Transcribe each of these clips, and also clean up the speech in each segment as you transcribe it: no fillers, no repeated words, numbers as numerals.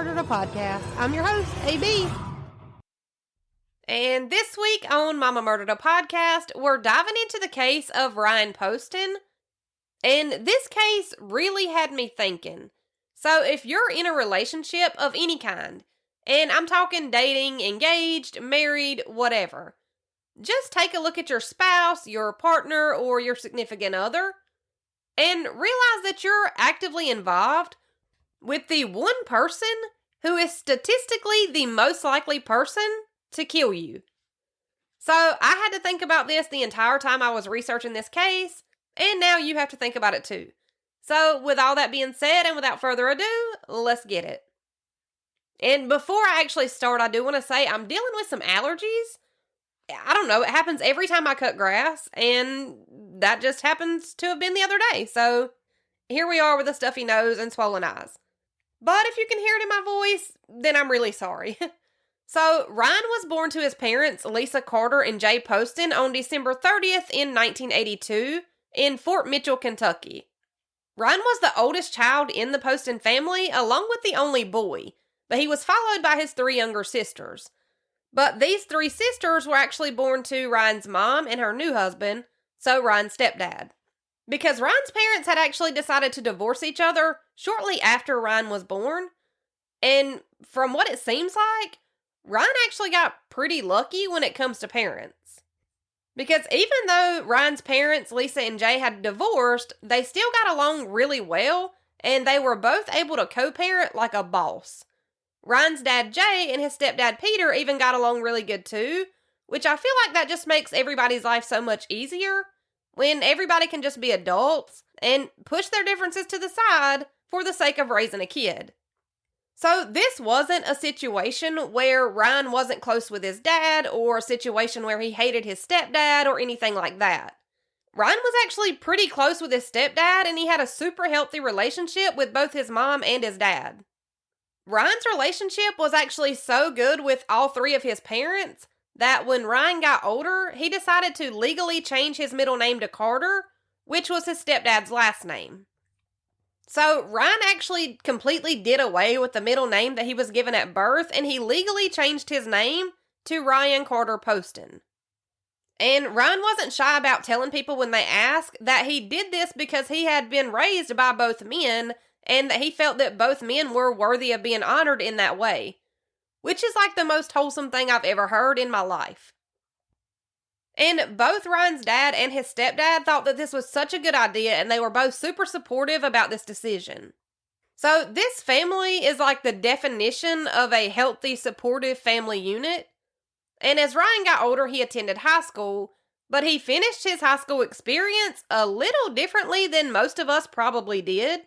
Murdered, a podcast. I'm your host, AB. And this week on Mama Murdered, a podcast, we're diving into the case of Ryan Poston. And this case really had me thinking. So if you're in a relationship of any kind, and I'm talking dating, engaged, married, whatever, just take a look at your spouse, your partner, or your significant other, and realize that you're actively involved with the one person who is statistically the most likely person to kill you. So I had to think about this the entire time I was researching this case, and now you have to think about it too. So with all that being said, and without further ado, let's get it. And before I actually start, I do want to say I'm dealing with some allergies. I don't know, it happens every time I cut grass, and that just happens to have been the other day. So here we are with a stuffy nose and swollen eyes. But if you can hear it in my voice, then I'm really sorry. So Ryan was born to his parents, Lisa Carter and Jay Poston, on December 30th in 1982 in Fort Mitchell, Kentucky. Ryan was the oldest child in the Poston family, along with the only boy, but he was followed by his three younger sisters. But these three sisters were actually born to Ryan's mom and her new husband, so Ryan's stepdad. Because Ryan's parents had actually decided to divorce each other shortly after Ryan was born. And from what it seems like, Ryan actually got pretty lucky when it comes to parents. Because even though Ryan's parents, Lisa and Jay, had divorced, they still got along really well, and they were both able to co-parent like a boss. Ryan's dad, Jay, and his stepdad, Peter, even got along really good too, which I feel like that just makes everybody's life so much easier when everybody can just be adults and push their differences to the side for the sake of raising a kid. So this wasn't a situation where Ryan wasn't close with his dad, or a situation where he hated his stepdad or anything like that. Ryan was actually pretty close with his stepdad, and he had a super healthy relationship with both his mom and his dad. Ryan's relationship was actually so good with all three of his parents that when Ryan got older, he decided to legally change his middle name to Carter, which was his stepdad's last name. So Ryan actually completely did away with the middle name that he was given at birth, and he legally changed his name to Ryan Carter Poston. And Ryan wasn't shy about telling people when they asked that he did this because he had been raised by both men, and that he felt that both men were worthy of being honored in that way, which is like the most wholesome thing I've ever heard in my life. And both Ryan's dad and his stepdad thought that this was such a good idea, and they were both super supportive about this decision. So this family is like the definition of a healthy, supportive family unit. And as Ryan got older, he attended high school, but he finished his high school experience a little differently than most of us probably did.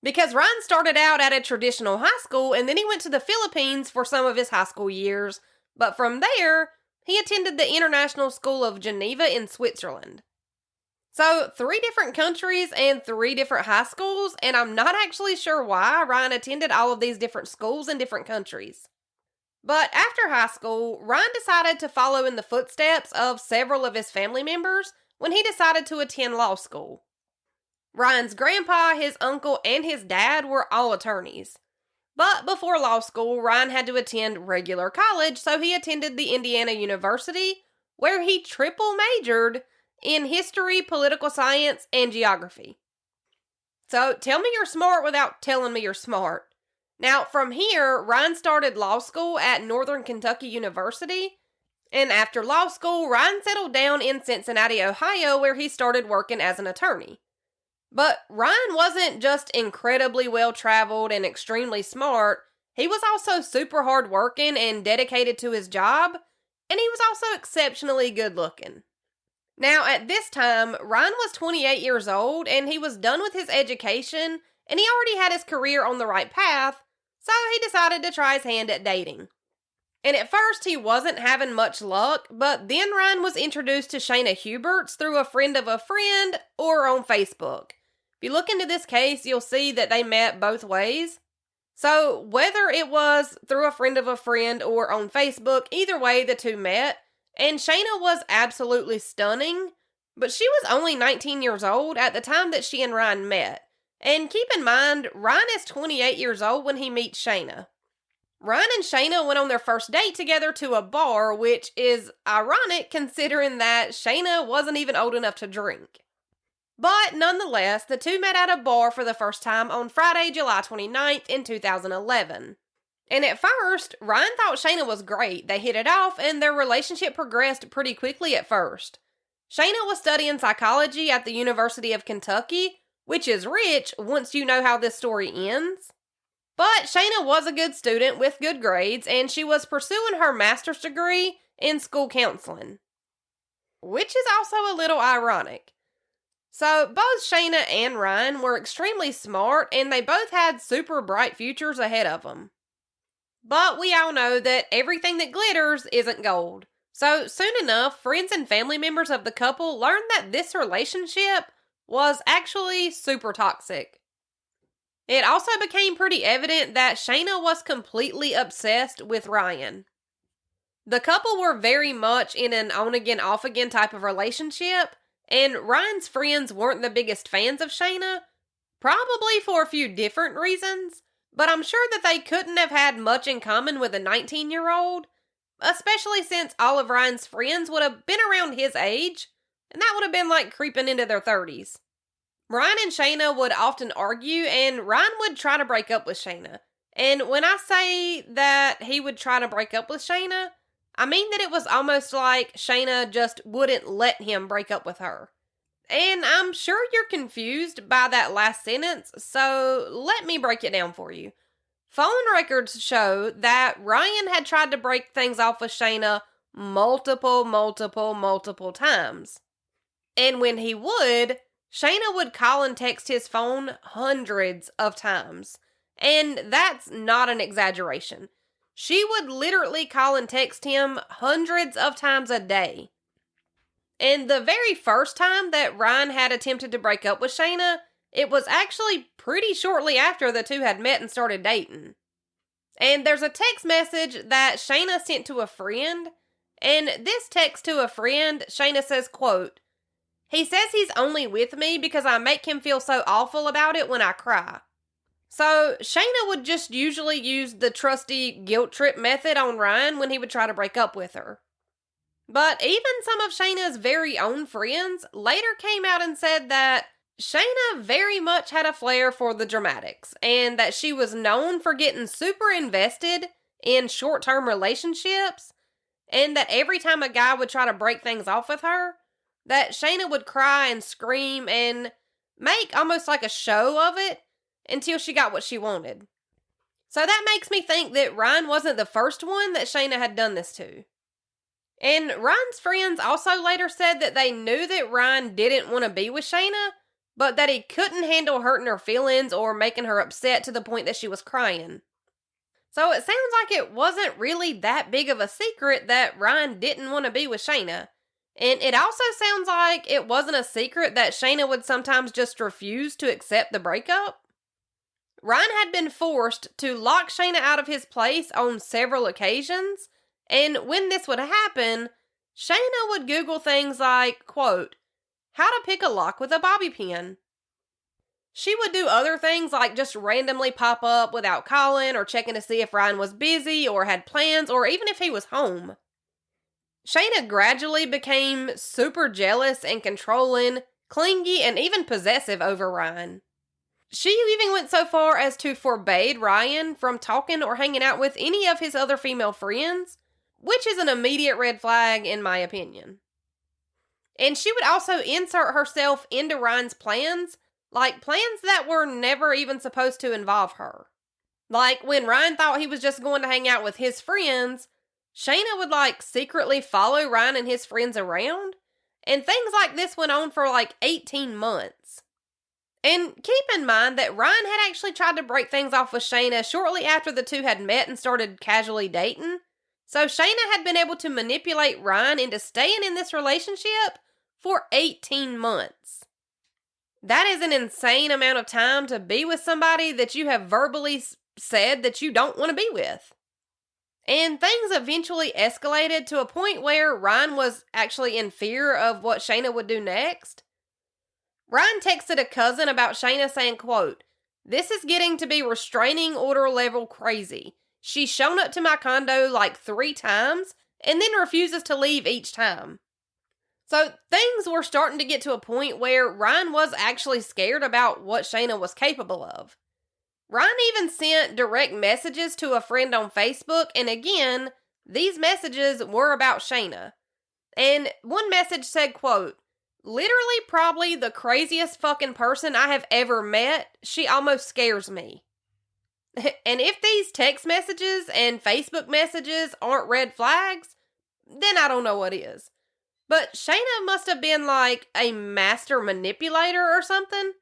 Because Ryan started out at a traditional high school, and then he went to the Philippines for some of his high school years. But from there, he attended the International School of Geneva in Switzerland. So 3 different countries and 3 different high schools, and I'm not actually sure why Ryan attended all of these different schools in different countries. But after high school, Ryan decided to follow in the footsteps of several of his family members when he decided to attend law school. Ryan's grandpa, his uncle, and his dad were all attorneys. But before law school, Ryan had to attend regular college, so he attended the Indiana University, where he triple majored in history, political science, and geography. So tell me you're smart without telling me you're smart. Now, from here, Ryan started law school at Northern Kentucky University, and after law school, Ryan settled down in Cincinnati, Ohio, where he started working as an attorney. But Ryan wasn't just incredibly well-traveled and extremely smart. He was also super hard-working and dedicated to his job, and he was also exceptionally good-looking. Now, at this time, Ryan was 28 years old, and he was done with his education, and he already had his career on the right path, so he decided to try his hand at dating. And at first, he wasn't having much luck, but then Ryan was introduced to Shayna Huberts through a friend of a friend or on Facebook. If you look into this case, you'll see that they met both ways. So whether it was through a friend of a friend or on Facebook, either way the two met. And Shayna was absolutely stunning, but she was only 19 years old at the time that she and Ryan met. And keep in mind, Ryan is 28 years old when he meets Shayna. Ryan and Shayna went on their first date together to a bar, which is ironic considering that Shayna wasn't even old enough to drink. But nonetheless, the two met at a bar for the first time on Friday, July 29th in 2011. And at first, Ryan thought Shayna was great. They hit it off and their relationship progressed pretty quickly at first. Shayna was studying psychology at the University of Kentucky, which is rich once you know how this story ends. But Shayna was a good student with good grades, and she was pursuing her master's degree in school counseling, which is also a little ironic. So both Shayna and Ryan were extremely smart, and they both had super bright futures ahead of them. But we all know that everything that glitters isn't gold. So soon enough, friends and family members of the couple learned that this relationship was actually super toxic. It also became pretty evident that Shayna was completely obsessed with Ryan. The couple were very much in an on-again, off-again type of relationship, and Ryan's friends weren't the biggest fans of Shayna, probably for a few different reasons, but I'm sure that they couldn't have had much in common with a 19-year-old, especially since all of Ryan's friends would have been around his age, and that would have been like creeping into their 30s. Ryan and Shayna would often argue, and Ryan would try to break up with Shayna. And when I say that he would try to break up with Shayna, I mean that it was almost like Shayna just wouldn't let him break up with her. And I'm sure you're confused by that last sentence, so let me break it down for you. Phone records show that Ryan had tried to break things off with Shayna multiple times. And when he would, Shayna would call and text his phone hundreds of times. And that's not an exaggeration. She would literally call and text him hundreds of times a day. And the very first time that Ryan had attempted to break up with Shayna, it was actually pretty shortly after the two had met and started dating. And there's a text message that Shayna sent to a friend, and this text to a friend, Shayna says, quote, "He says he's only with me because I make him feel so awful about it when I cry." So Shayna would just usually use the trusty guilt trip method on Ryan when he would try to break up with her. But even some of Shayna's very own friends later came out and said that Shayna very much had a flair for the dramatics, and that she was known for getting super invested in short-term relationships, and that every time a guy would try to break things off with her, that Shayna would cry and scream and make almost like a show of it until she got what she wanted. So that makes me think that Ryan wasn't the first one that Shayna had done this to. And Ryan's friends also later said that they knew that Ryan didn't want to be with Shayna, but that he couldn't handle hurting her feelings or making her upset to the point that she was crying. So it sounds like it wasn't really that big of a secret that Ryan didn't want to be with Shayna. And it also sounds like it wasn't a secret that Shayna would sometimes just refuse to accept the breakup. Ryan had been forced to lock Shayna out of his place on several occasions, and when this would happen, Shayna would Google things like, quote, "how to pick a lock with a bobby pin." She would do other things like just randomly pop up without calling or checking to see if Ryan was busy or had plans or even if he was home. Shayna gradually became super jealous and controlling, clingy, and even possessive over Ryan. She even went so far as to forbade Ryan from talking or hanging out with any of his other female friends, which is an immediate red flag in my opinion. And she would also insert herself into Ryan's plans, like plans that were never even supposed to involve her. Like when Ryan thought he was just going to hang out with his friends, Shayna would secretly follow Ryan and his friends around, and things like this went on for 18 months. And keep in mind that Ryan had actually tried to break things off with Shayna shortly after the two had met and started casually dating. So Shayna had been able to manipulate Ryan into staying in this relationship for 18 months. That is an insane amount of time to be with somebody that you have verbally said that you don't want to be with. And things eventually escalated to a point where Ryan was actually in fear of what Shayna would do next. Ryan texted a cousin about Shayna saying, quote, "This is getting to be restraining order level crazy. She's shown up to my condo like 3 times and then refuses to leave each time. So things were starting to get to a point where Ryan was actually scared about what Shayna was capable of. Ryan even sent direct messages to a friend on Facebook, and again, these messages were about Shayna. And one message said, quote, "Literally probably the craziest fucking person I have ever met. She almost scares me." And if these text messages and Facebook messages aren't red flags, then I don't know what is. But Shayna must have been like a master manipulator or something.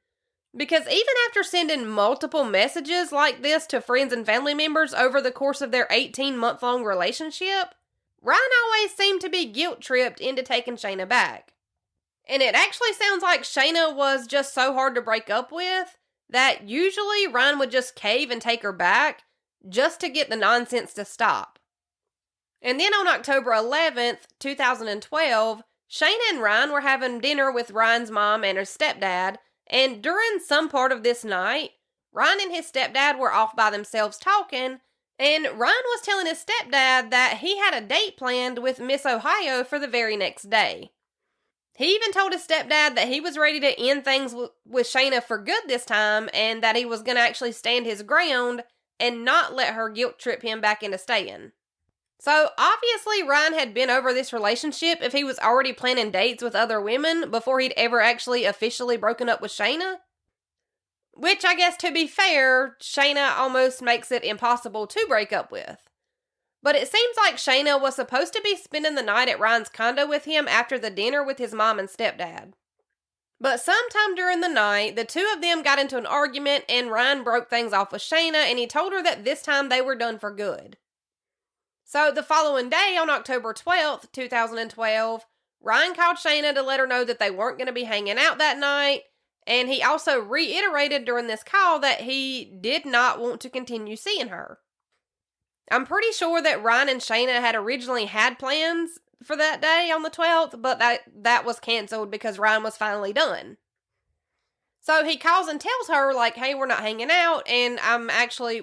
Because even after sending multiple messages like this to friends and family members over the course of their 18-month-long relationship, Ryan always seemed to be guilt-tripped into taking Shayna back. And it actually sounds like Shayna was just so hard to break up with that usually Ryan would just cave and take her back just to get the nonsense to stop. And then on October 11th, 2012, Shayna and Ryan were having dinner with Ryan's mom and her stepdad, and during some part of this night, Ryan and his stepdad were off by themselves talking, and Ryan was telling his stepdad that he had a date planned with Miss Ohio for the very next day. He even told his stepdad that he was ready to end things with Shayna for good this time, and that he was going to actually stand his ground and not let her guilt trip him back into staying. So obviously Ryan had been over this relationship if he was already planning dates with other women before he'd ever actually officially broken up with Shayna. Which I guess, to be fair, Shayna almost makes it impossible to break up with. But it seems like Shayna was supposed to be spending the night at Ryan's condo with him after the dinner with his mom and stepdad. But sometime during the night, the two of them got into an argument and Ryan broke things off with Shayna, and he told her that this time they were done for good. So the following day, on October 12th, 2012, Ryan called Shayna to let her know that they weren't going to be hanging out that night, and he also reiterated during this call that he did not want to continue seeing her. I'm pretty sure that Ryan and Shayna had originally had plans for that day on the 12th, but that was canceled because Ryan was finally done. So he calls and tells her, like, hey, we're not hanging out, and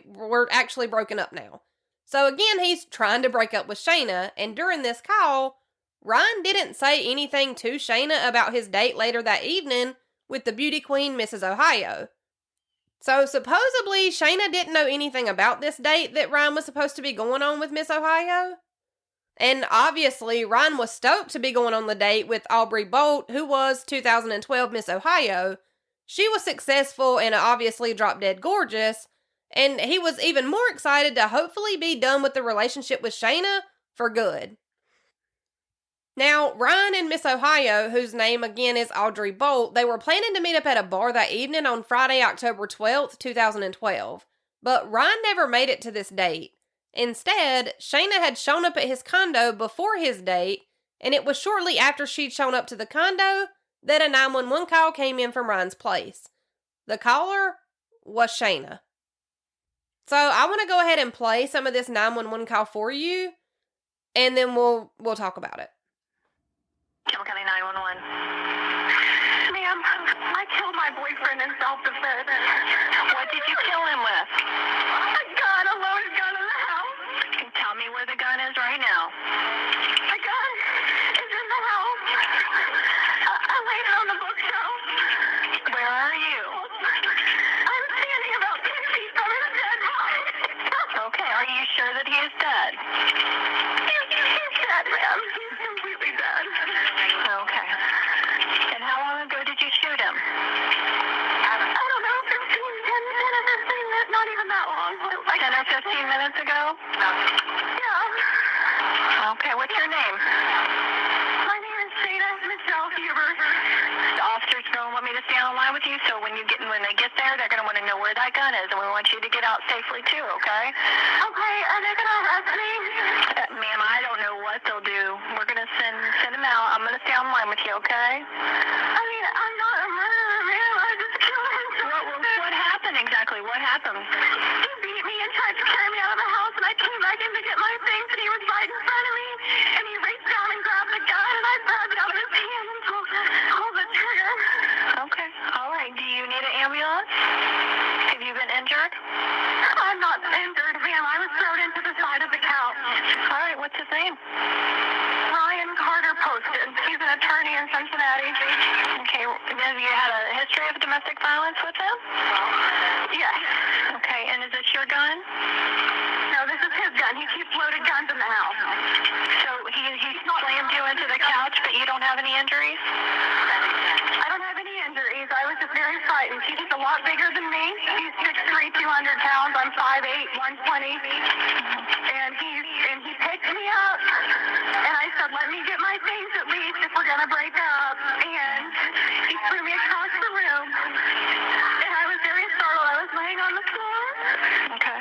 we're actually broken up now. So again, he's trying to break up with Shayna, and during this call, Ryan didn't say anything to Shayna about his date later that evening with the beauty queen, Mrs. Ohio. So supposedly, Shayna didn't know anything about this date that Ryan was supposed to be going on with Miss Ohio. And obviously, Ryan was stoked to be going on the date with Aubrey Bolt, who was 2012 Miss Ohio. She was successful and obviously drop dead gorgeous, and he was even more excited to hopefully be done with the relationship with Shayna for good. Now, Ryan and Miss Ohio, whose name again is Audrey Bolt, they were planning to meet up at a bar that evening on Friday, October 12th, 2012. But Ryan never made it to this date. Instead, Shayna had shown up at his condo before his date, and it was shortly after she'd shown up to the condo that a 911 call came in from Ryan's place. The caller was Shayna. So I want to go ahead and play some of this 911 call for you, and then we'll talk about it. Campbell County 911. Ma'am, I killed my boyfriend in self-defense. What did you kill him with? A gun, a loaded gun in the house. Tell me where the gun is right now. The gun is in the house. I laid it on the bookshelf. Where are you? I'm standing about 10 feet from his dead body. Okay, are you sure that he is dead? He's dead, ma'am. He's completely dead. Okay. And how long ago did you shoot him? I don't know, 10 minutes, not even that long. Like 10 or 15 minutes ago? Yeah. Okay, what's your name? My name is Shayna Michelle Huber. The officers don't want me to stay on the line with you, so when they get there, they're going to want to know where that gun is, and we want you to get out safely too, okay? Okay, are they going to arrest me? Ma'am, I don't know what they'll do. We're going to send them out. I'm going to stay on the line with you, okay? I mean, I'm not a murderer, ma'am. I just killed him. What happened exactly? What happened? He beat me and tried to carry me out of the house, and I came back in to get my things, and he was right in front of me, and he reached down and grabbed the gun, and I grabbed it out of his hand and pulled the trigger. Okay, all right. Do you need an ambulance? Have you been injured? I'm not injured, ma'am. I was thrown into name? Ryan Carter Poston. He's an attorney in Cincinnati. Okay, have you had a history of domestic violence with him? Yes. Okay, and is this your gun? No, this is his gun. He keeps loaded guns in the house. So he slammed you into the couch, but you don't have any injuries? I don't have any injuries. I was just very frightened. He's a lot bigger than me. He's 6'3", 200 pounds. I'm 5'8", 120. And he picked me up, and I said, let me get my things at least if we're going to break up. And he threw me across the room, and I was very startled. I was laying on the floor. Okay.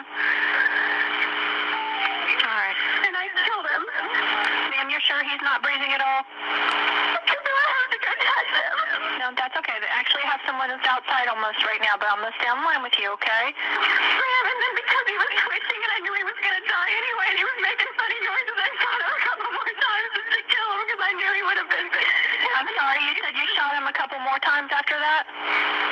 All right. And I killed him. Ma'am, you're sure he's not breathing at all? Because I have to go touch him. No, that's okay. They actually have someone that's outside almost right now, but I'm going to stay on the line with you, okay? Ma'am, and then because he was twitching and I knew he was going to die anyway, and he was making funny noises, I shot him a couple more times just to kill him because I knew he would have been. I'm sorry, you said you shot him a couple more times after that?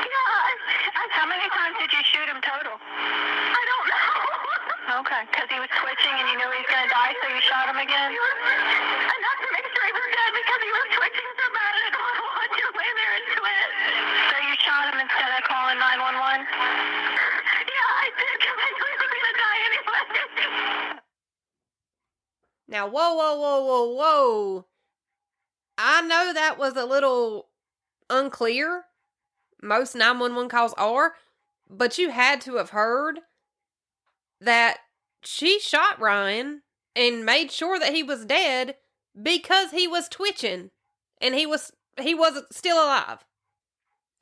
Yeah. How many times did you shoot him total? I don't know. Okay, because he was twitching and you knew he was going to die, so you shot him again? Enough to make sure he was dead because he was twitching so bad and I don't want you to lay there and twitch. So you shot him instead of calling 911? Yeah, I did because I knew he was going to die anyway. Now, whoa. I know that was a little unclear. Most 911 calls are, but you had to have heard that she shot Ryan and made sure that he was dead because he was twitching and he wasn't still alive.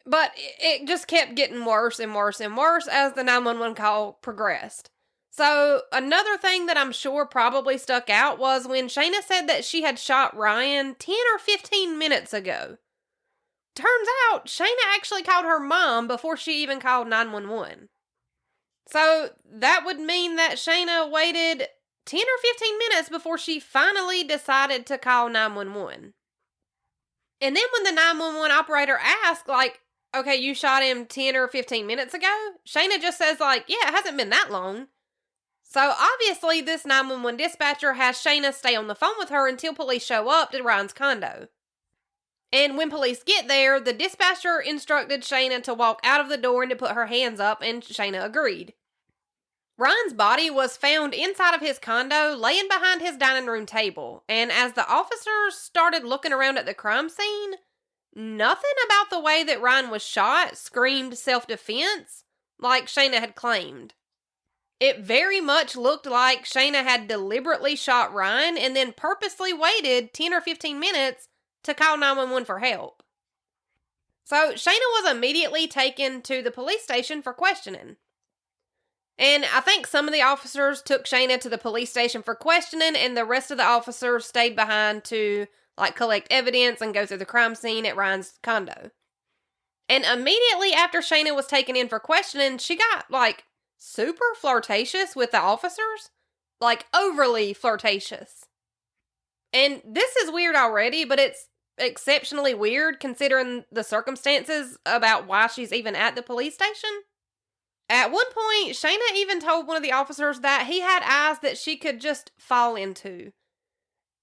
But it just kept getting worse and worse and worse as the 911 call progressed. So another thing that I'm sure probably stuck out was when Shayna said that she had shot Ryan 10 or 15 minutes ago. Turns out Shayna actually called her mom before she even called 911. So that would mean that Shayna waited 10 or 15 minutes before she finally decided to call 911. And then when the 911 operator asked, like, okay, you shot him 10 or 15 minutes ago? Shayna just says, like, yeah, it hasn't been that long. So obviously this 911 dispatcher has Shayna stay on the phone with her until police show up to Ryan's condo. And when police get there, the dispatcher instructed Shayna to walk out of the door and to put her hands up, and Shayna agreed. Ryan's body was found inside of his condo, laying behind his dining room table, and as the officers started looking around at the crime scene, nothing about the way that Ryan was shot screamed self-defense like Shayna had claimed. It very much looked like Shayna had deliberately shot Ryan and then purposely waited 10 or 15 minutes to call 911 for help. So Shayna was immediately taken to the police station for questioning. And I think some of the officers took Shayna to the police station for questioning, and the rest of the officers stayed behind to, collect evidence and go through the crime scene at Ryan's condo. And immediately after Shayna was taken in for questioning, she got, super flirtatious with the officers. Overly flirtatious. And this is weird already, but it's exceptionally weird considering the circumstances about why she's even at the police station. At one point, Shayna even told one of the officers that he had eyes that she could just fall into.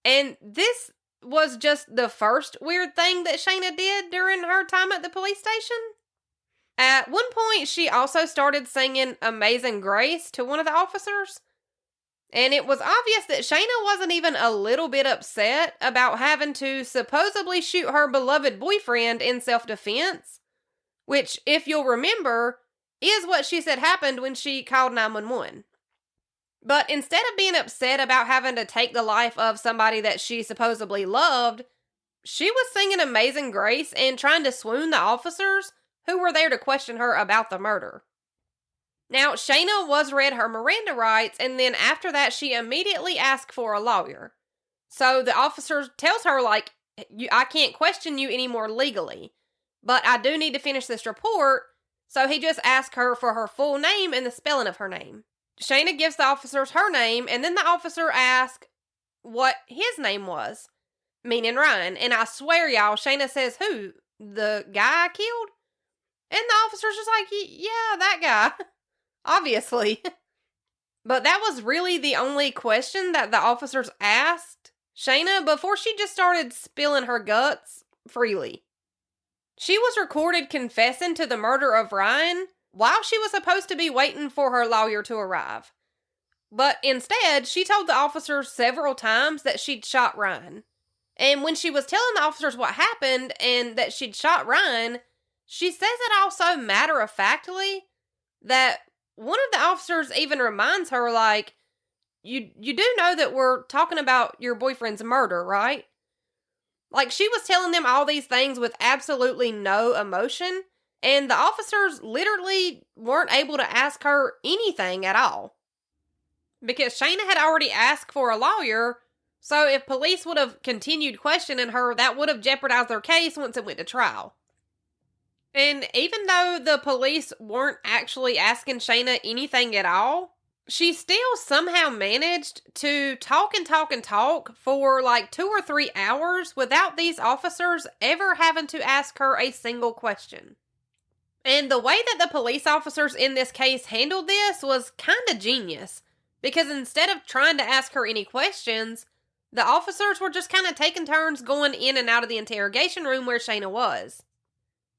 And this was just the first weird thing that Shayna did during her time at the police station. At one point, she also started singing Amazing Grace to one of the officers. And it was obvious that Shayna wasn't even a little bit upset about having to supposedly shoot her beloved boyfriend in self-defense, which, if you'll remember, is what she said happened when she called 911. But instead of being upset about having to take the life of somebody that she supposedly loved, she was singing Amazing Grace and trying to swoon the officers who were there to question her about the murder. Now, Shayna was read her Miranda rights, and then after that, she immediately asked for a lawyer. So the officer tells her, I can't question you anymore legally, but I do need to finish this report. So he just asked her for her full name and the spelling of her name. Shayna gives the officers her name, and then the officer asks what his name was, meaning Ryan. And I swear, y'all, Shayna says, who? The guy I killed? And the officer's just like, yeah, that guy. Obviously. But that was really the only question that the officers asked Shayna before she just started spilling her guts freely. She was recorded confessing to the murder of Ryan while she was supposed to be waiting for her lawyer to arrive. But instead, she told the officers several times that she'd shot Ryan. And when she was telling the officers what happened and that she'd shot Ryan, she says it all so matter-of-factly that one of the officers even reminds her, like, you do know that we're talking about your boyfriend's murder, right? Like, she was telling them all these things with absolutely no emotion, and the officers literally weren't able to ask her anything at all. Because Shayna had already asked for a lawyer, so if police would have continued questioning her, that would have jeopardized their case once it went to trial. And even though the police weren't actually asking Shayna anything at all, she still somehow managed to talk and talk and talk for like 2 or 3 hours without these officers ever having to ask her a single question. And the way that the police officers in this case handled this was kind of genius, because instead of trying to ask her any questions, the officers were just kind of taking turns going in and out of the interrogation room where Shayna was.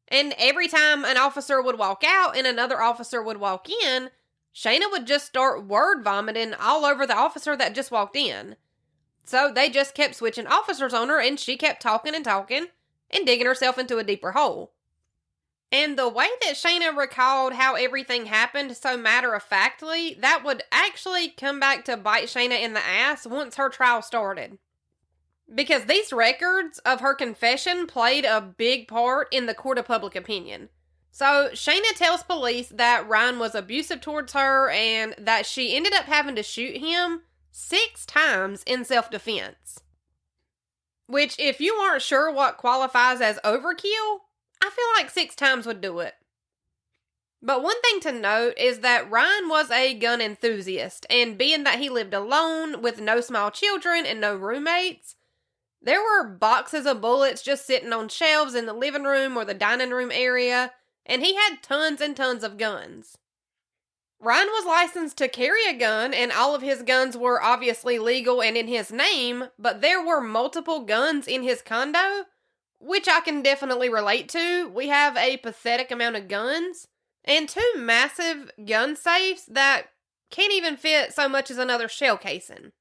And every time an officer would walk out and another officer would walk in, Shayna would just start word vomiting all over the officer that just walked in. So they just kept switching officers on her, and she kept talking and talking and digging herself into a deeper hole. And the way that Shayna recalled how everything happened so matter-of-factly, that would actually come back to bite Shayna in the ass once her trial started. Because these records of her confession played a big part in the court of public opinion. So Shayna tells police that Ryan was abusive towards her and that she ended up having to shoot him 6 times in self-defense. Which, if you aren't sure what qualifies as overkill, I feel like 6 times would do it. But one thing to note is that Ryan was a gun enthusiast, and being that he lived alone with no small children and no roommates, there were boxes of bullets just sitting on shelves in the living room or the dining room area, and he had tons and tons of guns. Ryan was licensed to carry a gun, and all of his guns were obviously legal and in his name, but there were multiple guns in his condo, which I can definitely relate to. We have a pathetic amount of guns, and 2 massive gun safes that can't even fit so much as another shell casing.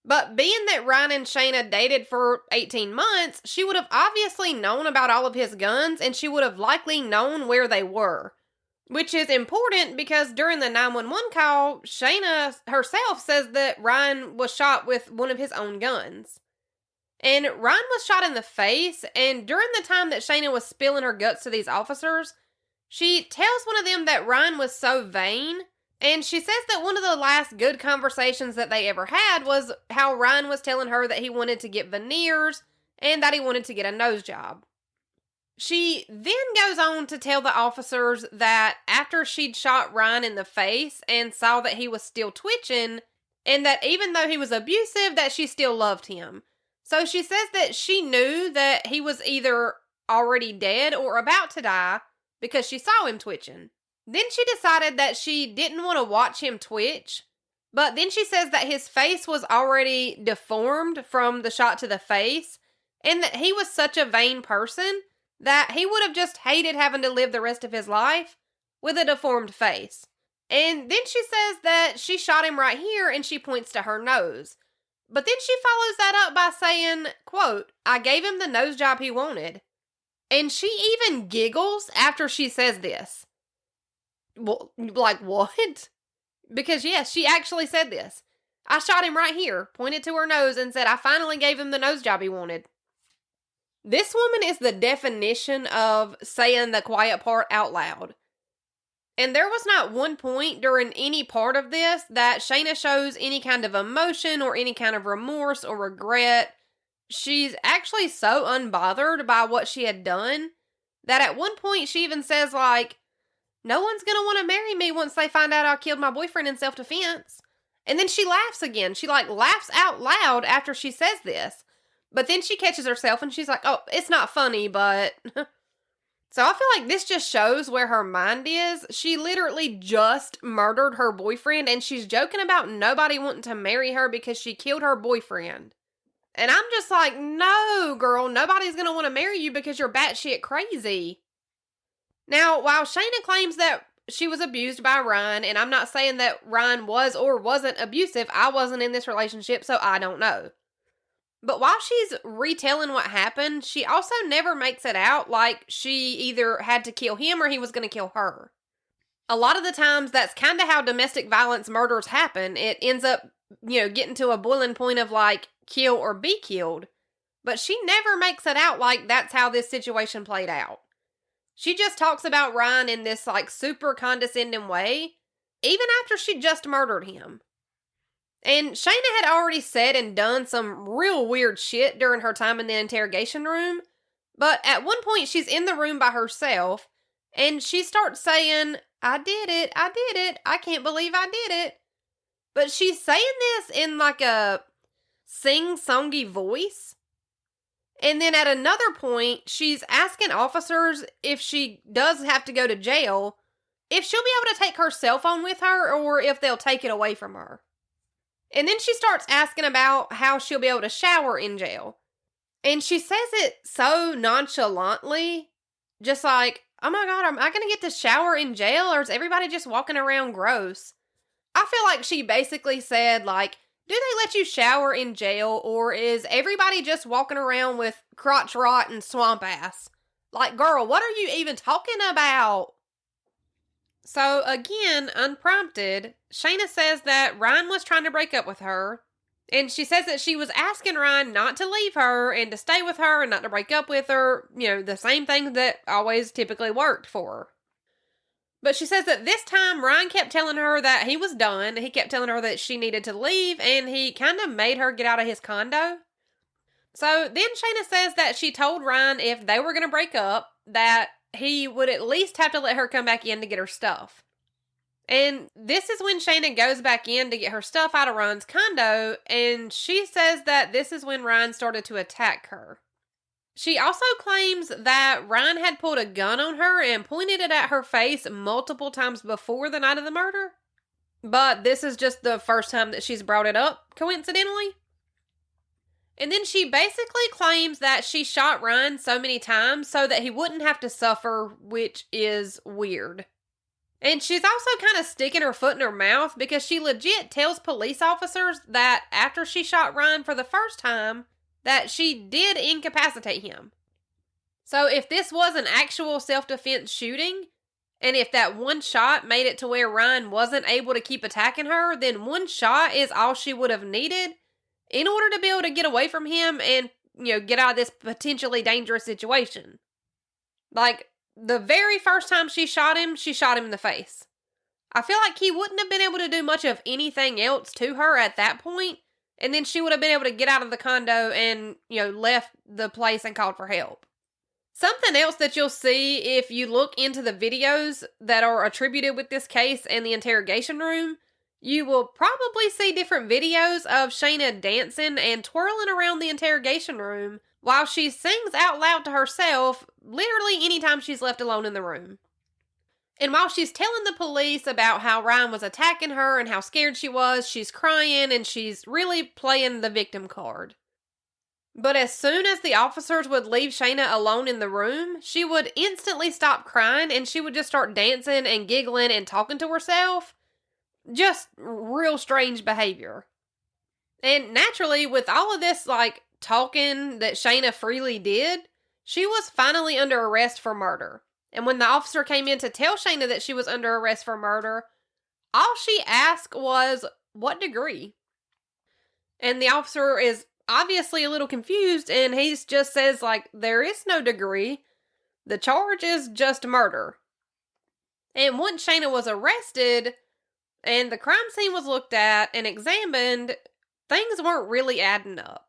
But being that Ryan and Shayna dated for 18 months, she would have obviously known about all of his guns, and she would have likely known where they were. Which is important because during the 911 call, Shayna herself says that Ryan was shot with one of his own guns. And Ryan was shot in the face, and during the time that Shayna was spilling her guts to these officers, she tells one of them that Ryan was so vain, and she says that one of the last good conversations that they ever had was how Ryan was telling her that he wanted to get veneers and that he wanted to get a nose job. She then goes on to tell the officers that after she'd shot Ryan in the face and saw that he was still twitching, and that even though he was abusive, that she still loved him. So she says that she knew that he was either already dead or about to die because she saw him twitching. Then she decided that she didn't want to watch him twitch, but then she says that his face was already deformed from the shot to the face, and that he was such a vain person that he would have just hated having to live the rest of his life with a deformed face. And then she says that she shot him right here, and she points to her nose. But then she follows that up by saying, quote, "I gave him the nose job he wanted." And she even giggles after she says this. Well, like, what? Because yes, she actually said this. "I shot him right here," pointed to her nose and said, "I finally gave him the nose job he wanted." This woman is the definition of saying the quiet part out loud. And there was not one point during any part of this that Shayna shows any kind of emotion or any kind of remorse or regret. She's actually so unbothered by what she had done that at one point she even says, like, "No one's gonna want to marry me once they find out I killed my boyfriend in self-defense." And then she laughs again. She laughs out loud after she says this. But then she catches herself and she's like, "Oh, it's not funny, but..." So I feel like this just shows where her mind is. She literally just murdered her boyfriend, and she's joking about nobody wanting to marry her because she killed her boyfriend. And I'm just like, no, girl, nobody's going to want to marry you because you're batshit crazy. Now, while Shayna claims that she was abused by Ryan, and I'm not saying that Ryan was or wasn't abusive, I wasn't in this relationship, so I don't know. But while she's retelling what happened, she also never makes it out like she either had to kill him or he was going to kill her. A lot of the times, that's kind of how domestic violence murders happen. It ends up, getting to a boiling point of like, kill or be killed. But she never makes it out like that's how this situation played out. She just talks about Ryan in this like super condescending way, even after she just murdered him. And Shayna had already said and done some real weird shit during her time in the interrogation room, but at one point she's in the room by herself, and she starts saying, I did it, I can't believe I did it. But she's saying this in like a sing-songy voice. And then at another point, she's asking officers if she does have to go to jail, if she'll be able to take her cell phone with her or if they'll take it away from her. And then she starts asking about how she'll be able to shower in jail. And she says it so nonchalantly, just like, oh my God, am I going to get to shower in jail or is everybody just walking around gross? I feel like she basically said, like, do they let you shower in jail or is everybody just walking around with crotch rot and swamp ass? Like, girl, what are you even talking about? So, again, unprompted, Shayna says that Ryan was trying to break up with her, and she says that she was asking Ryan not to leave her and to stay with her and not to break up with her, the same thing that always typically worked for her. But she says that this time Ryan kept telling her that he was done, he kept telling her that she needed to leave, and he kind of made her get out of his condo. So then Shayna says that she told Ryan if they were going to break up, that he would at least have to let her come back in to get her stuff. And this is when Shayna goes back in to get her stuff out of Ryan's condo, and she says that this is when Ryan started to attack her. She also claims that Ryan had pulled a gun on her and pointed it at her face multiple times before the night of the murder. But this is just the first time that she's brought it up, coincidentally. And then she basically claims that she shot Ryan so many times so that he wouldn't have to suffer, which is weird. And she's also kind of sticking her foot in her mouth because she legit tells police officers that after she shot Ryan for the first time, that she did incapacitate him. So if this was an actual self-defense shooting, and if that one shot made it to where Ryan wasn't able to keep attacking her, then one shot is all she would have needed in order to be able to get away from him and, get out of this potentially dangerous situation. Like, the very first time she shot him in the face. I feel like he wouldn't have been able to do much of anything else to her at that point, and then she would have been able to get out of the condo and, left the place and called for help. Something else that you'll see if you look into the videos that are attributed with this case and the interrogation room, you will probably see different videos of Shayna dancing and twirling around the interrogation room while she sings out loud to herself literally anytime she's left alone in the room. And while she's telling the police about how Ryan was attacking her and how scared she was, she's crying and she's really playing the victim card. But as soon as the officers would leave Shayna alone in the room, she would instantly stop crying and she would just start dancing and giggling and talking to herself. Just real strange behavior. And naturally, with all of this, talking that Shayna freely did, she was finally under arrest for murder. And when the officer came in to tell Shayna that she was under arrest for murder, all she asked was, what degree? And the officer is obviously a little confused, and he just says, there is no degree. The charge is just murder. And once Shayna was arrested and the crime scene was looked at and examined, things weren't really adding up.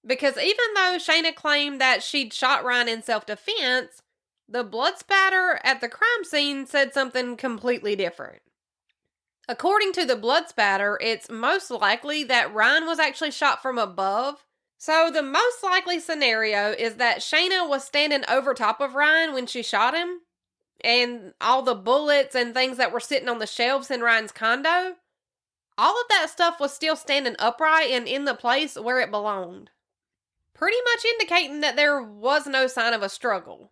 Because even though Shayna claimed that she'd shot Ryan in self-defense, the blood spatter at the crime scene said something completely different. According to the blood spatter, it's most likely that Ryan was actually shot from above, So the most likely scenario is that Shayna was standing over top of Ryan when she shot him, and all the bullets and things that were sitting on the shelves in Ryan's condo, all of that stuff was still standing upright and in the place where it belonged. Pretty much indicating that there was no sign of a struggle.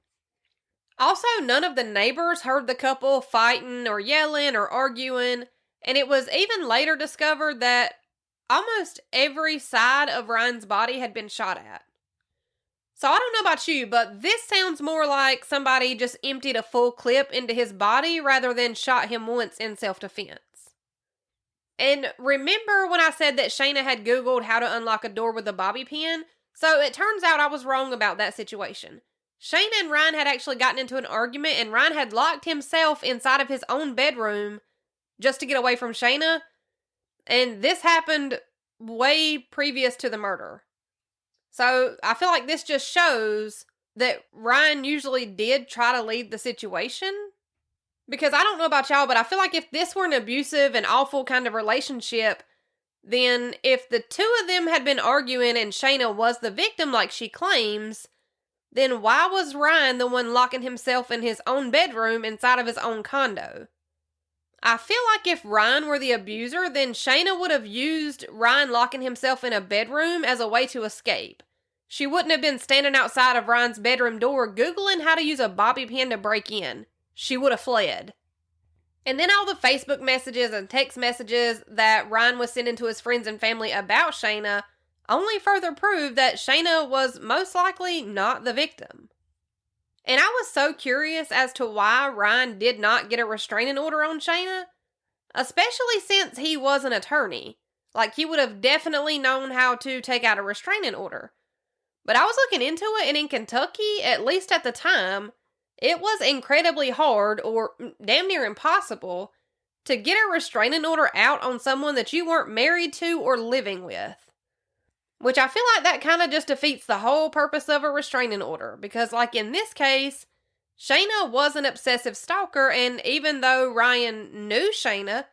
Also, none of the neighbors heard the couple fighting or yelling or arguing, and it was even later discovered that almost every side of Ryan's body had been shot at. So I don't know about you, but this sounds more like somebody just emptied a full clip into his body rather than shot him once in self-defense. And remember when I said that Shayna had Googled how to unlock a door with a bobby pin? So it turns out I was wrong about that situation. Shayna and Ryan had actually gotten into an argument, and Ryan had locked himself inside of his own bedroom just to get away from Shayna. And this happened way previous to the murder. So I feel like this just shows that Ryan usually did try to leave the situation. Because I don't know about y'all, but I feel like if this were an abusive and awful kind of relationship, then if the two of them had been arguing and Shayna was the victim like she claims, then why was Ryan the one locking himself in his own bedroom inside of his own condo? I feel like if Ryan were the abuser, then Shayna would have used Ryan locking himself in a bedroom as a way to escape. She wouldn't have been standing outside of Ryan's bedroom door Googling how to use a bobby pin to break in. She would have fled. And then all the Facebook messages and text messages that Ryan was sending to his friends and family about Shayna only further proved that Shayna was most likely not the victim. And I was so curious as to why Ryan did not get a restraining order on Shayna, especially since he was an attorney. Like, he would have definitely known how to take out a restraining order. But I was looking into it, and in Kentucky, at least at the time, it was incredibly hard, or damn near impossible, to get a restraining order out on someone that you weren't married to or living with. Which I feel like that kind of just defeats the whole purpose of a restraining order. Because like in this case, Shayna was an obsessive stalker, and even though Ryan knew Shayna,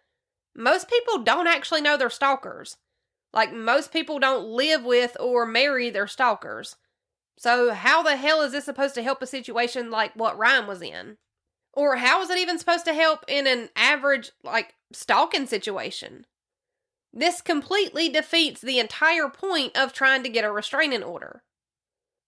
most people don't actually know they're stalkers. Like, most people don't live with or marry their stalkers. So how the hell is this supposed to help a situation like what Ryan was in? Or how is it even supposed to help in an average, like, stalking situation? This completely defeats the entire point of trying to get a restraining order.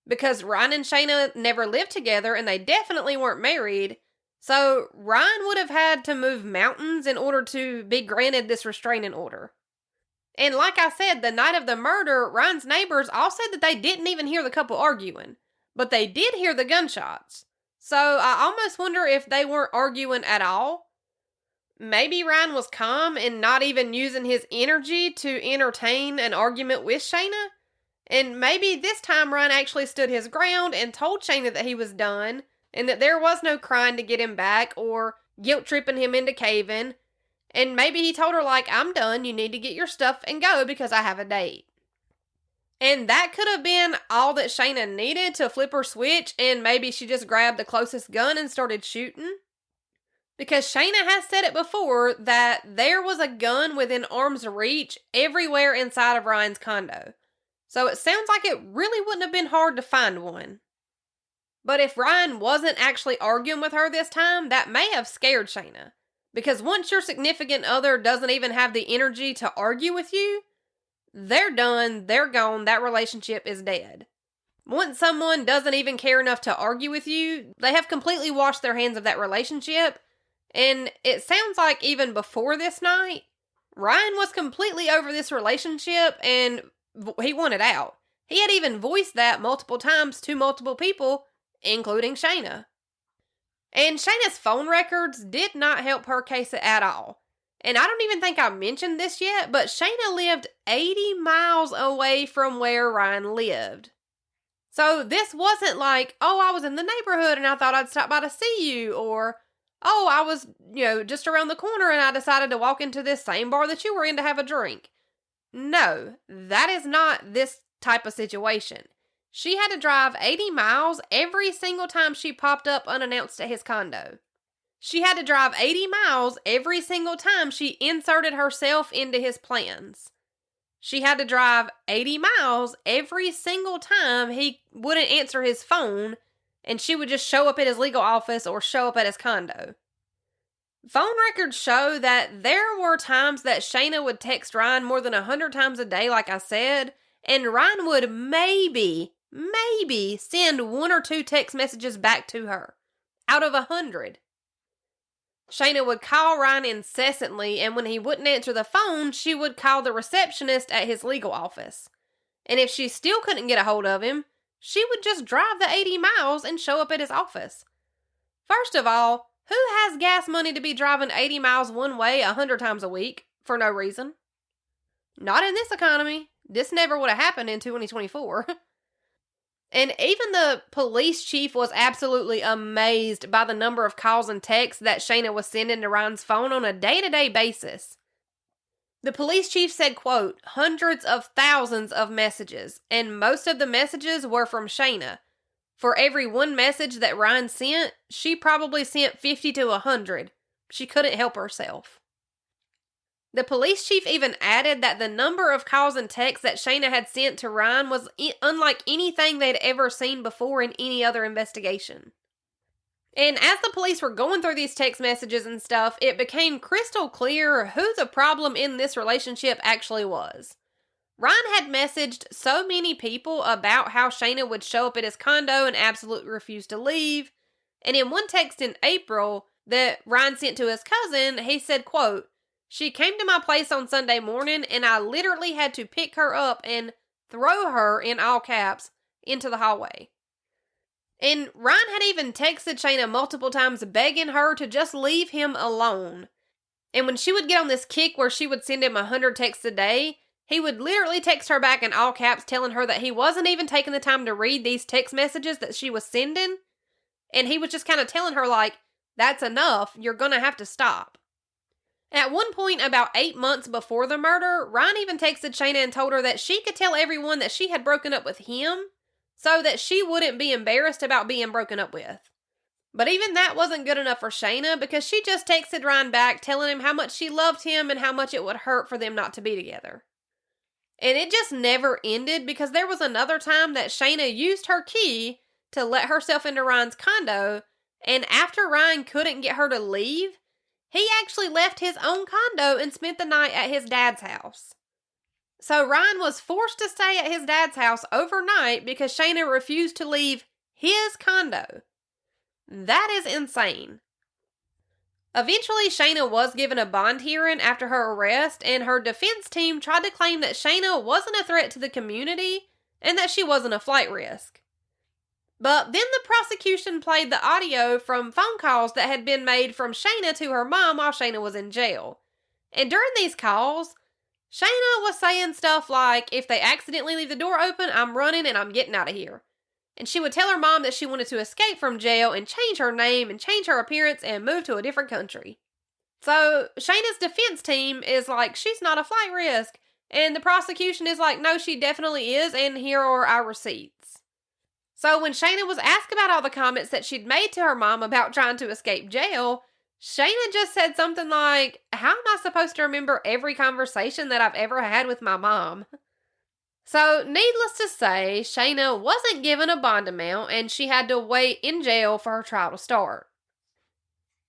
Because Ryan and Shayna never lived together, and they definitely weren't married, so Ryan would have had to move mountains in order to be granted this restraining order. And like I said, the night of the murder, Ryan's neighbors all said that they didn't even hear the couple arguing, but they did hear the gunshots. So I almost wonder if they weren't arguing at all. Maybe Ryan was calm and not even using his energy to entertain an argument with Shayna. And maybe this time Ryan actually stood his ground and told Shayna that he was done, and that there was no crying to get him back or guilt tripping him into caving. And maybe he told her, like, I'm done, you need to get your stuff and go because I have a date. And that could have been all that Shayna needed to flip her switch, and maybe she just grabbed the closest gun and started shooting. Because Shayna has said it before that there was a gun within arm's reach everywhere inside of Ryan's condo. So it sounds like it really wouldn't have been hard to find one. But if Ryan wasn't actually arguing with her this time, that may have scared Shayna. Because once your significant other doesn't even have the energy to argue with you, they're done, they're gone, that relationship is dead. Once someone doesn't even care enough to argue with you, they have completely washed their hands of that relationship. And it sounds like even before this night, Ryan was completely over this relationship and he wanted out. He had even voiced that multiple times to multiple people, including Shayna. And Shayna's phone records did not help her case at all. And I don't even think I mentioned this yet, but Shayna lived 80 miles away from where Ryan lived. So this wasn't like, oh, I was in the neighborhood and I thought I'd stop by to see you, or, oh, I was, just around the corner and I decided to walk into this same bar that you were in to have a drink. No, that is not this type of situation. She had to drive 80 miles every single time she popped up unannounced at his condo. She had to drive 80 miles every single time she inserted herself into his plans. she had to drive 80 miles every single time he wouldn't answer his phone, and she would just show up at his legal office or show up at his condo. Phone records show that there were times that Shayna would text Ryan more than 100 times a day, like I said, and Ryan would maybe send 1 or 2 text messages back to her out of 100. Shayna would call Ryan incessantly, and when he wouldn't answer the phone, she would call the receptionist at his legal office. And if she still couldn't get a hold of him, she would just drive the 80 miles and show up at his office. First of all, who has gas money to be driving 80 miles one way 100 times a week for no reason? Not in this economy. This never would have happened in 2024. And even the police chief was absolutely amazed by the number of calls and texts that Shayna was sending to Ryan's phone on a day-to-day basis. The police chief said, quote, hundreds of thousands of messages, and most of the messages were from Shayna. For every one message that Ryan sent, she probably sent 50 to 100. She couldn't help herself. The police chief even added that the number of calls and texts that Shayna had sent to Ryan was unlike anything they'd ever seen before in any other investigation. And as the police were going through these text messages and stuff, it became crystal clear who the problem in this relationship actually was. Ryan had messaged so many people about how Shayna would show up at his condo and absolutely refuse to leave. And in one text in April that Ryan sent to his cousin, he said, quote, she came to my place on Sunday morning and I literally had to pick her up and throw her, in all caps, into the hallway. And Ryan had even texted Shayna multiple times begging her to just leave him alone. And when she would get on this kick where she would send him 100 texts a day, he would literally text her back in all caps telling her that he wasn't even taking the time to read these text messages that she was sending. And he was just kind of telling her like, that's enough, you're going to have to stop. At one point, about 8 months before the murder, Ryan even texted Shayna and told her that she could tell everyone that she had broken up with him so that she wouldn't be embarrassed about being broken up with. But even that wasn't good enough for Shayna because she just texted Ryan back telling him how much she loved him and how much it would hurt for them not to be together. And it just never ended because there was another time that Shayna used her key to let herself into Ryan's condo, and after Ryan couldn't get her to leave, he actually left his own condo and spent the night at his dad's house. So Ryan was forced to stay at his dad's house overnight because Shayna refused to leave his condo. That is insane. Eventually, Shayna was given a bond hearing after her arrest, and her defense team tried to claim that Shayna wasn't a threat to the community and that she wasn't a flight risk. But then the prosecution played the audio from phone calls that had been made from Shayna to her mom while Shayna was in jail. And during these calls, Shayna was saying stuff like, if they accidentally leave the door open, I'm running and I'm getting out of here. And she would tell her mom that she wanted to escape from jail and change her name and change her appearance and move to a different country. So Shayna's defense team is like, she's not a flight risk. And the prosecution is like, no, she definitely is, and here are our receipts. So when Shayna was asked about all the comments that she'd made to her mom about trying to escape jail, Shayna just said something like, how am I supposed to remember every conversation that I've ever had with my mom? So, needless to say, Shayna wasn't given a bond amount and she had to wait in jail for her trial to start.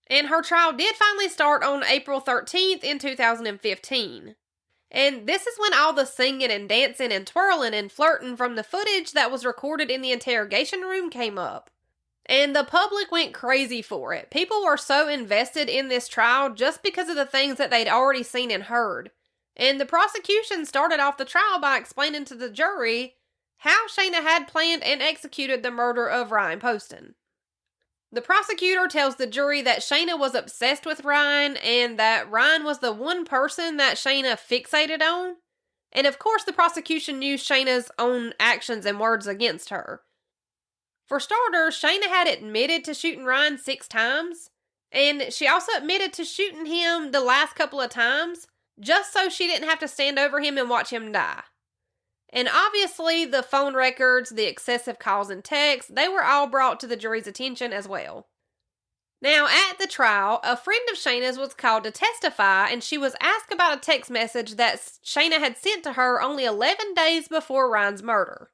And her trial did finally start on April 13th in 2015. And this is when all the singing and dancing and twirling and flirting from the footage that was recorded in the interrogation room came up. And the public went crazy for it. People were so invested in this trial just because of the things that they'd already seen and heard. And the prosecution started off the trial by explaining to the jury how Shayna had planned and executed the murder of Ryan Poston. The prosecutor tells the jury that Shayna was obsessed with Ryan and that Ryan was the one person that Shayna fixated on. And of course, the prosecution used Shayna's own actions and words against her. For starters, Shayna had admitted to shooting Ryan 6 times, and she also admitted to shooting him the last couple of times just so she didn't have to stand over him and watch him die. And obviously, the phone records, the excessive calls and texts, they were all brought to the jury's attention as well. Now, at the trial, a friend of Shayna's was called to testify, and she was asked about a text message that Shayna had sent to her only 11 days before Ryan's murder.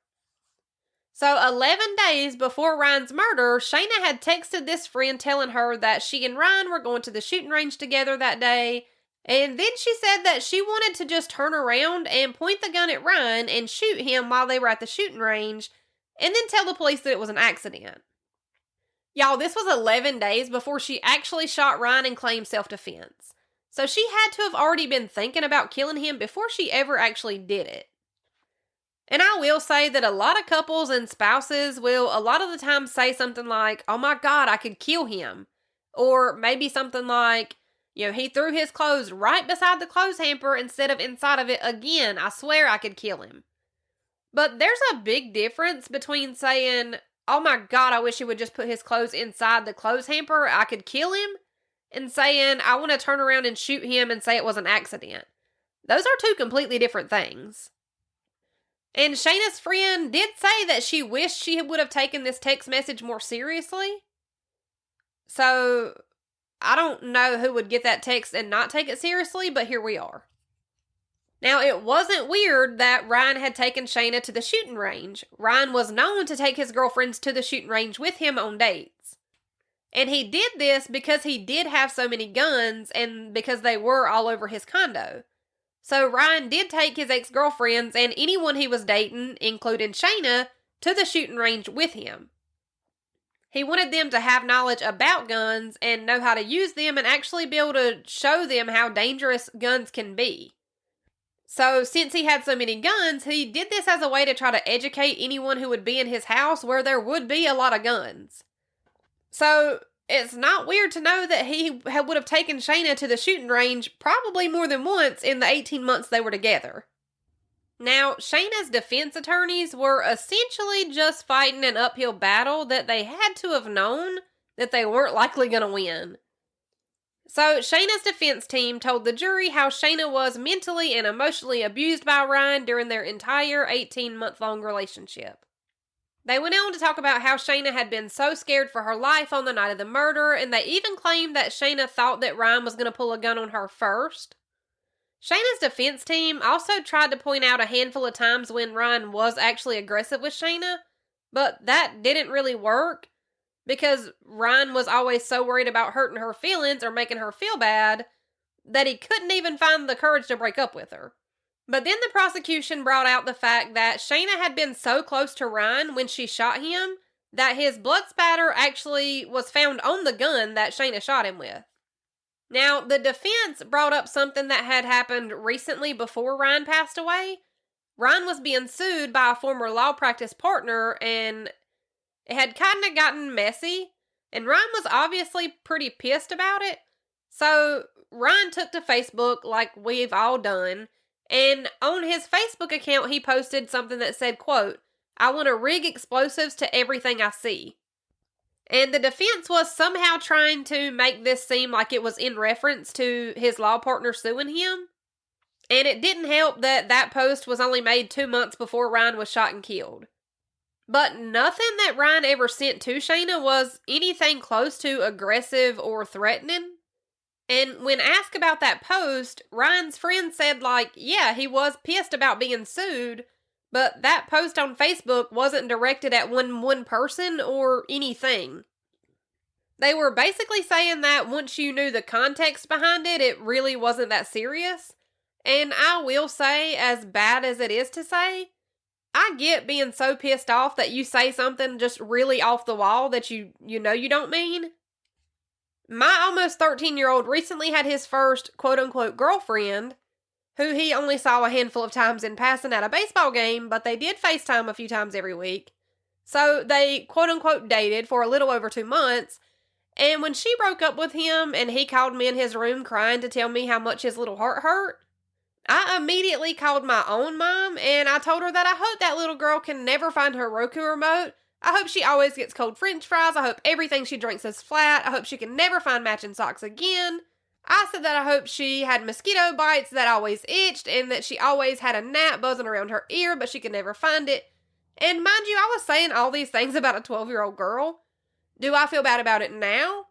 So 11 days before Ryan's murder, Shayna had texted this friend telling her that she and Ryan were going to the shooting range together that day, and then she said that she wanted to just turn around and point the gun at Ryan and shoot him while they were at the shooting range, and then tell the police that it was an accident. Y'all, this was 11 days before she actually shot Ryan and claimed self-defense. So she had to have already been thinking about killing him before she ever actually did it. And I will say that a lot of couples and spouses will a lot of the time say something like, "Oh my God, I could kill him." Or maybe something like, "He threw his clothes right beside the clothes hamper instead of inside of it again. I swear I could kill him." But there's a big difference between saying, "Oh my God, I wish he would just put his clothes inside the clothes hamper. I could kill him," and saying, "I want to turn around and shoot him and say it was an accident." Those are two completely different things. And Shayna's friend did say that she wished she would have taken this text message more seriously. So, I don't know who would get that text and not take it seriously, but here we are. Now, it wasn't weird that Ryan had taken Shayna to the shooting range. Ryan was known to take his girlfriends to the shooting range with him on dates. And he did this because he did have so many guns and because they were all over his condo. So Ryan did take his ex-girlfriends and anyone he was dating, including Shayna, to the shooting range with him. He wanted them to have knowledge about guns and know how to use them and actually be able to show them how dangerous guns can be. So since he had so many guns, he did this as a way to try to educate anyone who would be in his house where there would be a lot of guns. So it's not weird to know that he would have taken Shayna to the shooting range probably more than once in the 18 months they were together. Now, Shayna's defense attorneys were essentially just fighting an uphill battle that they had to have known that they weren't likely going to win. So, Shayna's defense team told the jury how Shayna was mentally and emotionally abused by Ryan during their entire 18-month-long relationship. They went on to talk about how Shayna had been so scared for her life on the night of the murder, and they even claimed that Shayna thought that Ryan was going to pull a gun on her first. Shayna's defense team also tried to point out a handful of times when Ryan was actually aggressive with Shayna, but that didn't really work because Ryan was always so worried about hurting her feelings or making her feel bad that he couldn't even find the courage to break up with her. But then the prosecution brought out the fact that Shayna had been so close to Ryan when she shot him that his blood spatter actually was found on the gun that Shayna shot him with. Now, the defense brought up something that had happened recently before Ryan passed away. Ryan was being sued by a former law practice partner, and it had kind of gotten messy, and Ryan was obviously pretty pissed about it. So, Ryan took to Facebook like we've all done, and on his Facebook account, he posted something that said, quote, "I want to rig explosives to everything I see." And the defense was somehow trying to make this seem like it was in reference to his law partner suing him. And it didn't help that that post was only made 2 months before Ryan was shot and killed. But nothing that Ryan ever sent to Shayna was anything close to aggressive or threatening. And when asked about that post, Ryan's friend said, yeah, he was pissed about being sued, but that post on Facebook wasn't directed at one person or anything. They were basically saying that once you knew the context behind it, it really wasn't that serious. And I will say, as bad as it is to say, I get being so pissed off that you say something just really off the wall that you know you don't mean. My almost 13-year-old recently had his first quote-unquote girlfriend, who he only saw a handful of times in passing at a baseball game, but they did FaceTime a few times every week. So they quote-unquote dated for a little over 2 months, and when she broke up with him and he called me in his room crying to tell me how much his little heart hurt, I immediately called my own mom, and I told her that I hope that little girl can never find her Roku remote. I hope she always gets cold french fries. I hope everything she drinks is flat. I hope she can never find matching socks again. I said that I hope she had mosquito bites that always itched and that she always had a gnat buzzing around her ear, but she could never find it. And mind you, I was saying all these things about a 12-year-old girl. Do I feel bad about it now?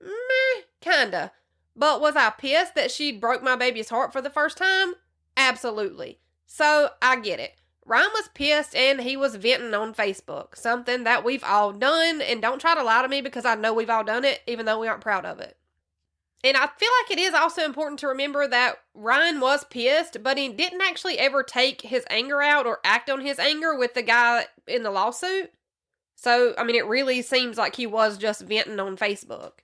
Meh, kinda. But was I pissed that she'd broke my baby's heart for the first time? Absolutely. So, I get it. Ryan was pissed and he was venting on Facebook, something that we've all done, and don't try to lie to me because I know we've all done it, even though we aren't proud of it. And I feel like it is also important to remember that Ryan was pissed, but he didn't actually ever take his anger out or act on his anger with the guy in the lawsuit. So, I mean, it really seems like he was just venting on Facebook.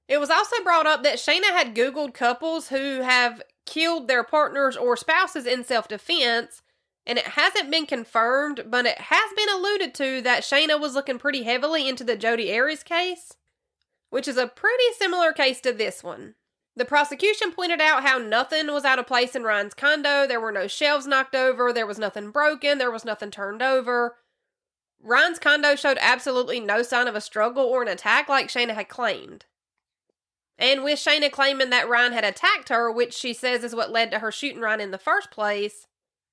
It was also brought up that Shayna had Googled couples who have killed their partners or spouses in self-defense, and it hasn't been confirmed, but it has been alluded to that Shayna was looking pretty heavily into the Jodi Arias case, which is a pretty similar case to this one. The prosecution pointed out how nothing was out of place in Ryan's condo. There were no shelves knocked over, there was nothing broken, there was nothing turned over. Ryan's condo showed absolutely no sign of a struggle or an attack like Shayna had claimed. And with Shayna claiming that Ryan had attacked her, which she says is what led to her shooting Ryan in the first place,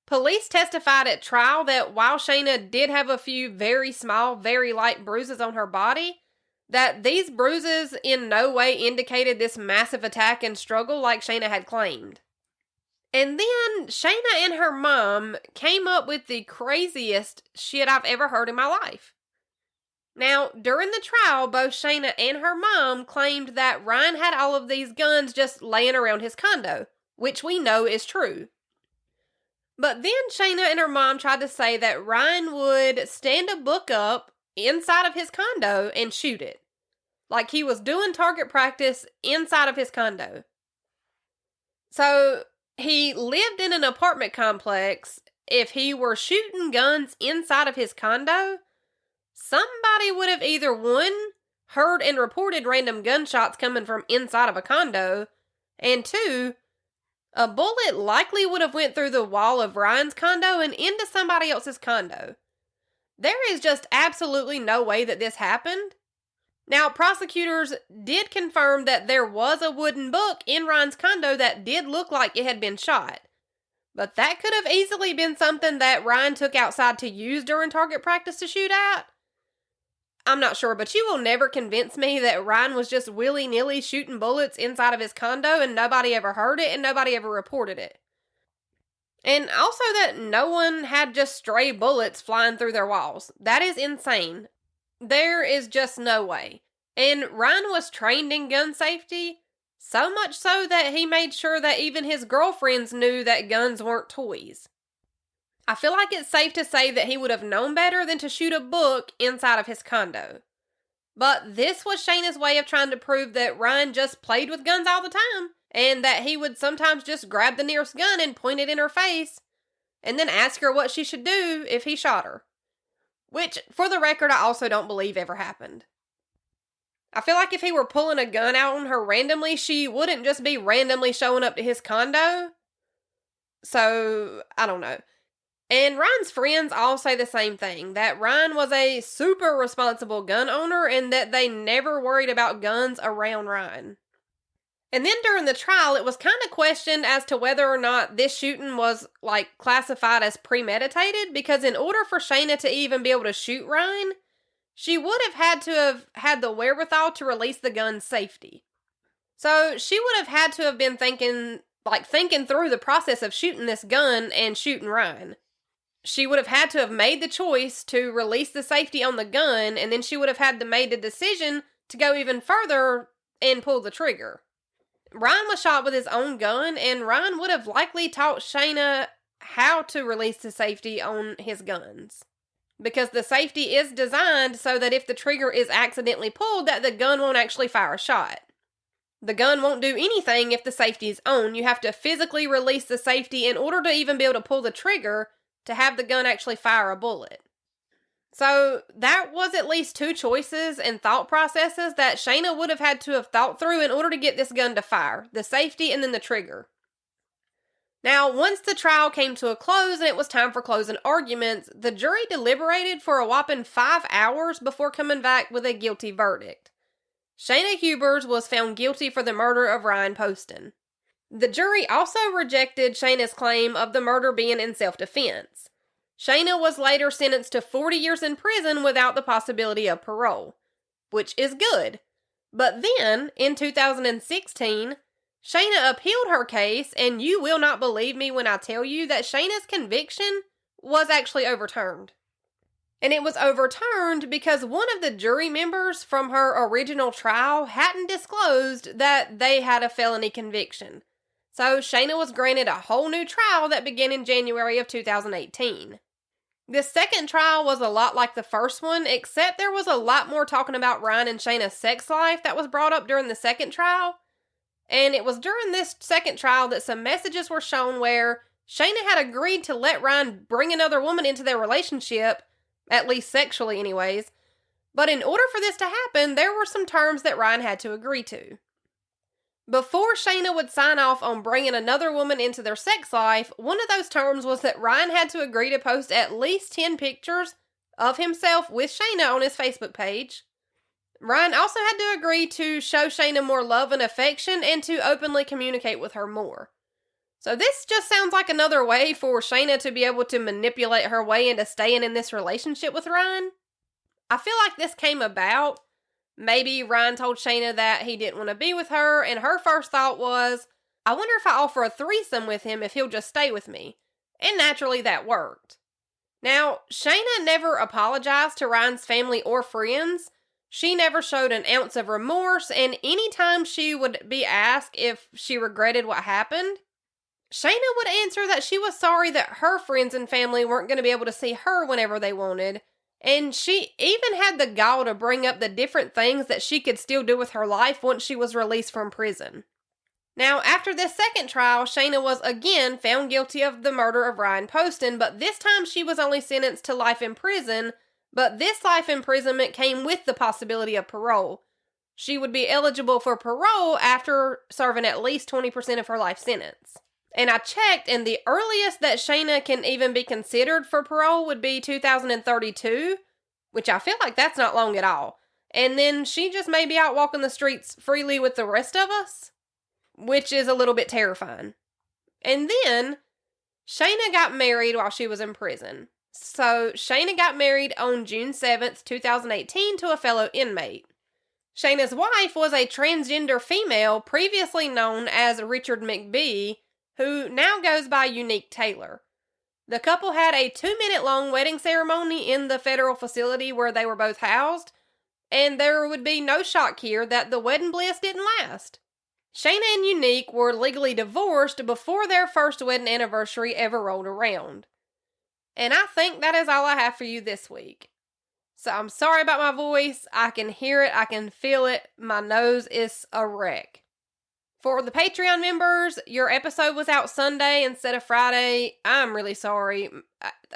police testified at trial that while Shayna did have a few very small, very light bruises on her body, that these bruises in no way indicated this massive attack and struggle like Shayna had claimed. And then Shayna and her mom came up with the craziest shit I've ever heard in my life. Now, during the trial, both Shayna and her mom claimed that Ryan had all of these guns just laying around his condo, which we know is true. But then Shayna and her mom tried to say that Ryan would stand a book up inside of his condo and shoot it. Like he was doing target practice inside of his condo. So, he lived in an apartment complex. If he were shooting guns inside of his condo, somebody would have either, one, heard and reported random gunshots coming from inside of a condo, and two, a bullet likely would have went through the wall of Ryan's condo and into somebody else's condo. There is just absolutely no way that this happened. Now, prosecutors did confirm that there was a wooden book in Ryan's condo that did look like it had been shot. But that could have easily been something that Ryan took outside to use during target practice to shoot at. I'm not sure, but you will never convince me that Ryan was just willy-nilly shooting bullets inside of his condo and nobody ever heard it and nobody ever reported it. And also that no one had just stray bullets flying through their walls. That is insane. There is just no way. And Ryan was trained in gun safety, so much so that he made sure that even his girlfriends knew that guns weren't toys. I feel like it's safe to say that he would have known better than to shoot a book inside of his condo. But this was Shayna's way of trying to prove that Ryan just played with guns all the time, and that he would sometimes just grab the nearest gun and point it in her face, and then ask her what she should do if he shot her. Which, for the record, I also don't believe ever happened. I feel like if he were pulling a gun out on her randomly, she wouldn't just be randomly showing up to his condo. So, I don't know. And Ryan's friends all say the same thing, that Ryan was a super responsible gun owner and that they never worried about guns around Ryan. And then during the trial, it was kind of questioned as to whether or not this shooting was, classified as premeditated, because in order for Shayna to even be able to shoot Ryan, she would have had the wherewithal to release the gun's safety. So she would have had to have been thinking through the process of shooting this gun and shooting Ryan. She would have had to have made the choice to release the safety on the gun, and then she would have had to make the decision to go even further and pull the trigger. Ryan was shot with his own gun, and Ryan would have likely taught Shayna how to release the safety on his guns. Because the safety is designed so that if the trigger is accidentally pulled, that the gun won't actually fire a shot. The gun won't do anything if the safety is on. You have to physically release the safety in order to even be able to pull the trigger to have the gun actually fire a bullet. So that was at least two choices and thought processes that Shayna would have had to have thought through in order to get this gun to fire. The safety and then the trigger. Now, once the trial came to a close and it was time for closing arguments, the jury deliberated for a whopping 5 hours before coming back with a guilty verdict. Shayna Hubers was found guilty for the murder of Ryan Poston. The jury also rejected Shayna's claim of the murder being in self-defense. Shayna was later sentenced to 40 years in prison without the possibility of parole, which is good. But then, in 2016, Shayna appealed her case, and you will not believe me when I tell you that Shayna's conviction was actually overturned. And it was overturned because one of the jury members from her original trial hadn't disclosed that they had a felony conviction. So Shayna was granted a whole new trial that began in January of 2018. The second trial was a lot like the first one, except there was a lot more talking about Ryan and Shayna's sex life that was brought up during the second trial. And it was during this second trial that some messages were shown where Shayna had agreed to let Ryan bring another woman into their relationship, at least sexually anyways. But in order for this to happen, there were some terms that Ryan had to agree to. Before Shayna would sign off on bringing another woman into their sex life, one of those terms was that Ryan had to agree to post at least 10 pictures of himself with Shayna on his Facebook page. Ryan also had to agree to show Shayna more love and affection and to openly communicate with her more. So this just sounds like another way for Shayna to be able to manipulate her way into staying in this relationship with Ryan. I feel like this came about. Maybe Ryan told Shayna that he didn't want to be with her, and her first thought was, I wonder if I offer a threesome with him if he'll just stay with me. And naturally that worked. Now, Shayna never apologized to Ryan's family or friends. She never showed an ounce of remorse, and anytime she would be asked if she regretted what happened, Shayna would answer that she was sorry that her friends and family weren't going to be able to see her whenever they wanted. And she even had the gall to bring up the different things that she could still do with her life once she was released from prison. Now, after this second trial, Shayna was again found guilty of the murder of Ryan Poston, but this time she was only sentenced to life in prison, but this life imprisonment came with the possibility of parole. She would be eligible for parole after serving at least 20% of her life sentence. And I checked, and the earliest that Shayna can even be considered for parole would be 2032, which I feel like that's not long at all. And then she just may be out walking the streets freely with the rest of us, which is a little bit terrifying. And then Shayna got married while she was in prison. So Shayna got married on June 7th, 2018 to a fellow inmate. Shayna's wife was a transgender female previously known as Richard McBee, who now goes by Unique Taylor. The couple had a 2-minute long wedding ceremony in the federal facility where they were both housed, and there would be no shock here that the wedding bliss didn't last. Shayna and Unique were legally divorced before their first wedding anniversary ever rolled around. And I think that is all I have for you this week. So I'm sorry about my voice. I can hear it. I can feel it. My nose is a wreck. For the Patreon members, your episode was out Sunday instead of Friday. I'm really sorry.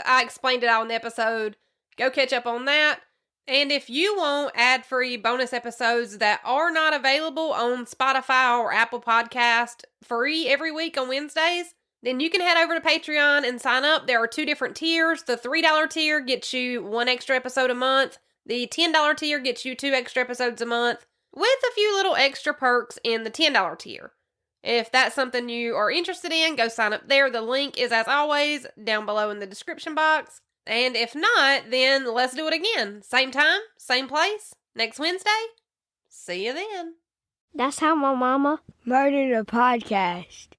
I explained it all in the episode. Go catch up on that. And if you want ad-free bonus episodes that are not available on Spotify or Apple Podcast free every week on Wednesdays, then you can head over to Patreon and sign up. There are 2 different tiers. The $3 tier gets you 1 extra episode a month. The $10 tier gets you 2 extra episodes a month, with a few little extra perks in the $10 tier. If that's something you are interested in, go sign up there. The link is, as always, down below in the description box. And if not, then let's do it again. Same time, same place, next Wednesday. See you then. That's how my mama murdered a podcast.